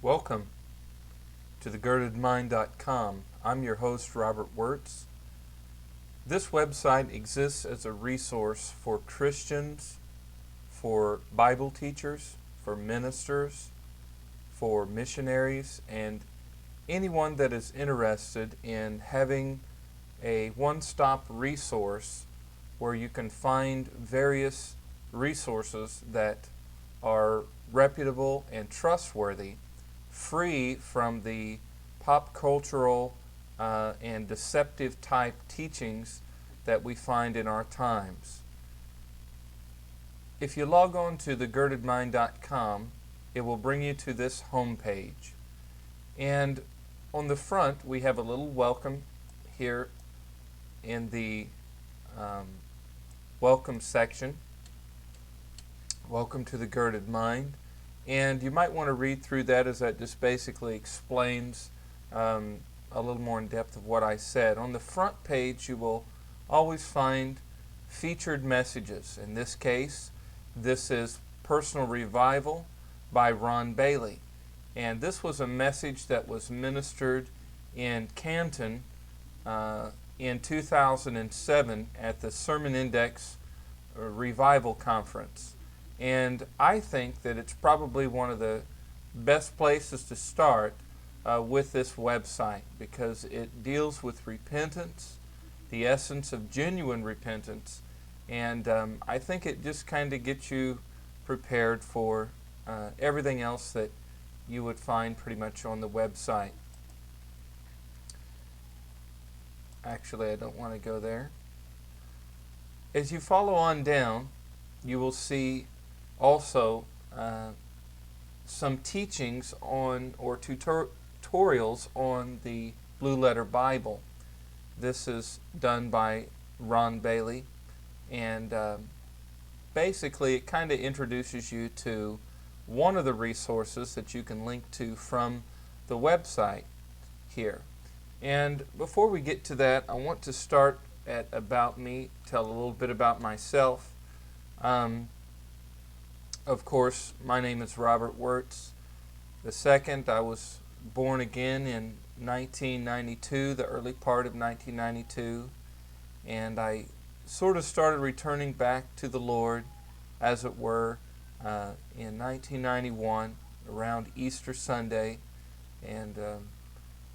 Welcome to the GerdedMind.com. I'm your host, Robert Wurtz. This website exists as a resource for Christians, for Bible teachers, for ministers, for missionaries, and anyone that is interested in having a one-stop resource where you can find various resources that are reputable and trustworthy, free from the pop cultural and deceptive type teachings that we find in our times. If you log on to the GerdedMind.com, it will bring you to this homepage. And on the front, we have a little welcome here in the welcome section. Welcome to the Gerded Mind. And you might want to read through that, as that just basically explains a little more in depth of what I said. On the front page, you will always find featured messages. In this case, this is Personal Revival by Ron Bailey. And this was a message that was ministered in Canton in 2007 at the Sermon Index Revival Conference. And I think that it's probably one of the best places to start with this website, because it deals with repentance, the essence of genuine repentance, and I think it just kind of gets you prepared for everything else that you would find pretty much on the website. Actually, I don't want to go there. As you follow on down, you will see also some teachings on, or tutorials on, the Blue Letter Bible. This is done by Ron Bailey, and basically it kind of introduces you to one of the resources that you can link to from the website here. And before we get to that, I want to start at About Me, tell a little bit about myself. Of course, my name is Robert Wurtz II. I was born again in 1992, the early part of 1992, and I sort of started returning back to the Lord, as it were, in 1991, around Easter Sunday, and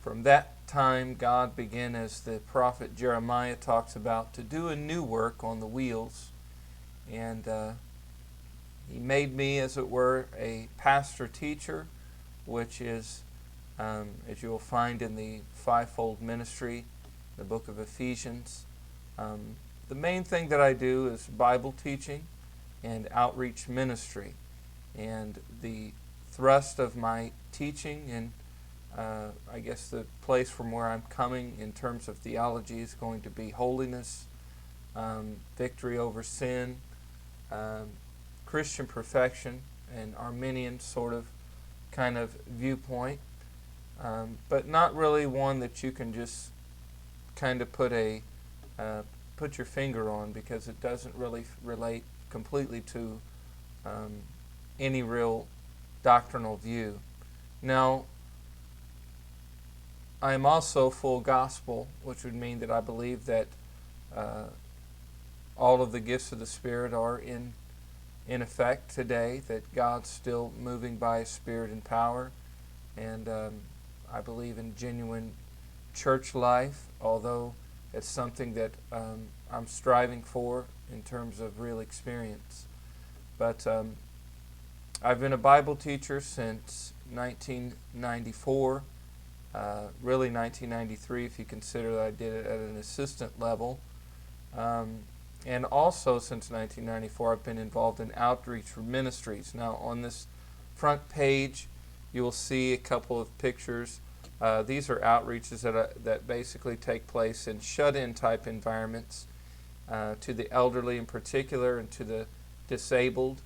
from that time God began, as the prophet Jeremiah talks about, to do a new work on the wheels, and He made me, as it were, a pastor-teacher, which is, as you'll find in the fivefold ministry, the book of Ephesians. The main thing that I do is Bible teaching and outreach ministry. And the thrust of my teaching, and I guess the place from where I'm coming in terms of theology, is going to be holiness, victory over sin, Christian perfection, an Arminian sort of kind of viewpoint, but not really one that you can just kind of put your finger on, because it doesn't really relate completely to any real doctrinal view. Now, I am also full gospel, which would mean that I believe that all of the gifts of the Spirit are in effect today, that God's still moving by His Spirit and power, and I believe in genuine church life, although it's something that I'm striving for in terms of real experience. But I've been a Bible teacher since 1994, really 1993 if you consider that I did it at an assistant level. And also since 1994, I've been involved in outreach ministries. Now, on this front page, you will see a couple of pictures. These are outreaches that basically take place in shut-in type environments, to the elderly in particular, and to the disabled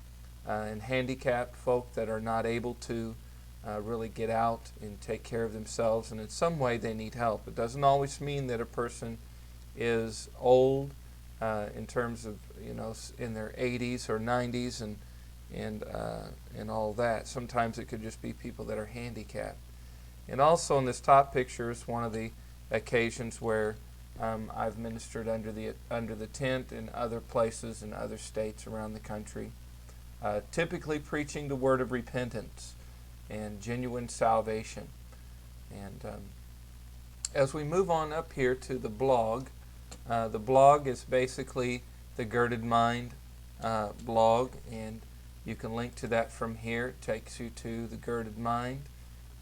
and handicapped folk that are not able to really get out and take care of themselves, and in some way they need help. It doesn't always mean that a person is old, in terms of, in their 80s or 90s, and and all that. Sometimes it could just be people that are handicapped. And also in this top picture is one of the occasions where I've ministered under the tent in other places in other states around the country, typically preaching the word of repentance and genuine salvation. And as we move on up here to the blog is basically the Gerd of Mind blog, and you can link to that from here. It takes you to the Gerd of Mind,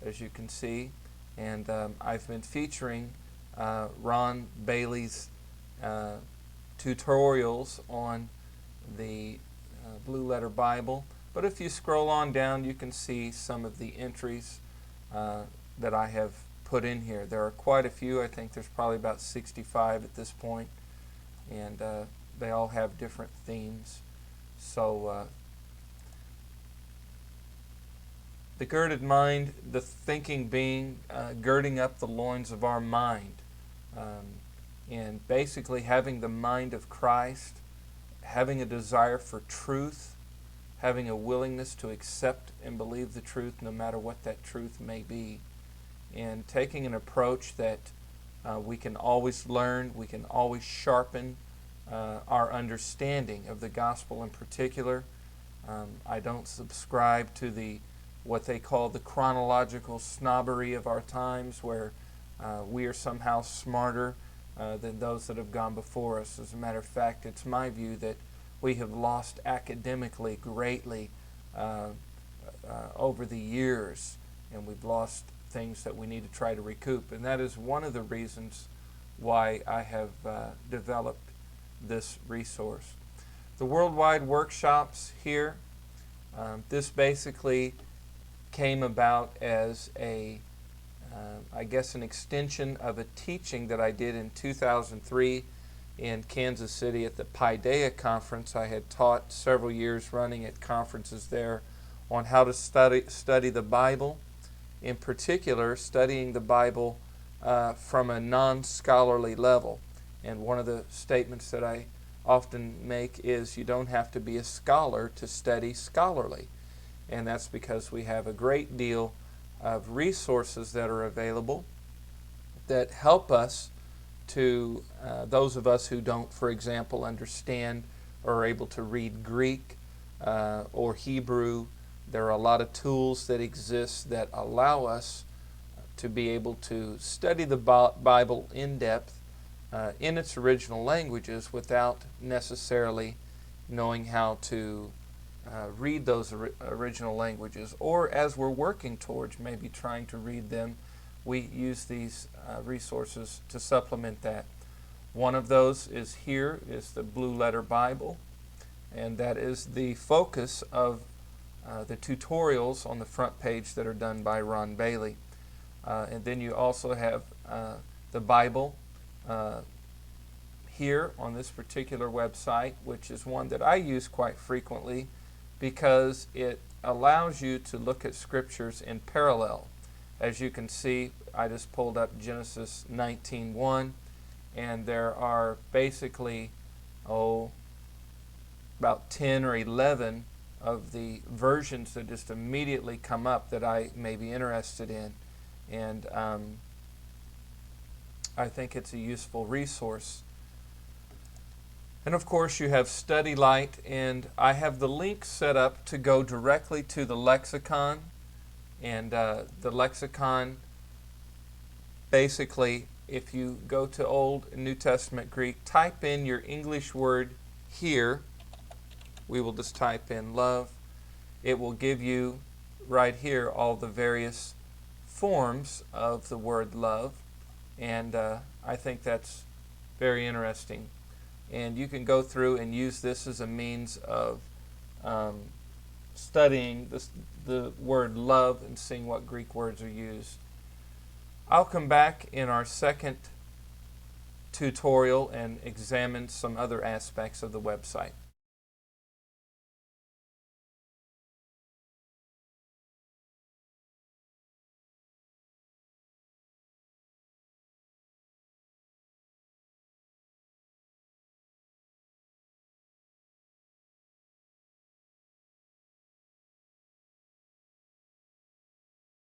as you can see. And I've been featuring Ron Bailey's tutorials on the Blue Letter Bible. But if you scroll on down, you can see some of the entries that I have put in here. There are quite a few. I think there's probably about 65 at this point, and they all have different themes. So the Gerd of Mind, the thinking being girding up the loins of our mind, and basically having the mind of Christ, having a desire for truth, having a willingness to accept and believe the truth no matter what that truth may be, and taking an approach that we can always learn, we can always sharpen our understanding of the gospel in particular. I don't subscribe to what they call the chronological snobbery of our times, where we are somehow smarter than those that have gone before us. As a matter of fact, it's my view that we have lost academically greatly over the years, and we've lost things that we need to try to recoup. And that is one of the reasons why I have developed this resource. The worldwide workshops here, this basically came about as I guess an extension of a teaching that I did in 2003 in Kansas City at the Paideia Conference. I had taught several years running at conferences there on how to study the Bible, in particular studying the Bible from a non-scholarly level. And one of the statements that I often make is you don't have to be a scholar to study scholarly. And that's because we have a great deal of resources that are available that help us to, those of us who don't, for example, understand or are able to read Greek or Hebrew. There are a lot of tools that exist that allow us to be able to study the Bible in depth in its original languages without necessarily knowing how to read those original languages, or as we're working towards maybe trying to read them, we use these resources to supplement that. One of those is here, is the Blue Letter Bible, and that is the focus of the tutorials on the front page that are done by Ron Bailey. And then you also have the Bible here on this particular website, which is one that I use quite frequently because it allows you to look at scriptures in parallel. As you can see, I just pulled up Genesis 19:1, and there are basically about 10 or 11 of the versions that just immediately come up that I may be interested in. And I think it's a useful resource. And of course you have Study Light, and I have the link set up to go directly to the lexicon. And the lexicon, basically, if you go to Old and New Testament Greek, type in your English word here. We will just type in love. It will give you right here all the various forms of the word love. And I think that's very interesting. And you can go through and use this as a means of studying the word love and seeing what Greek words are used. I'll come back in our second tutorial and examine some other aspects of the website.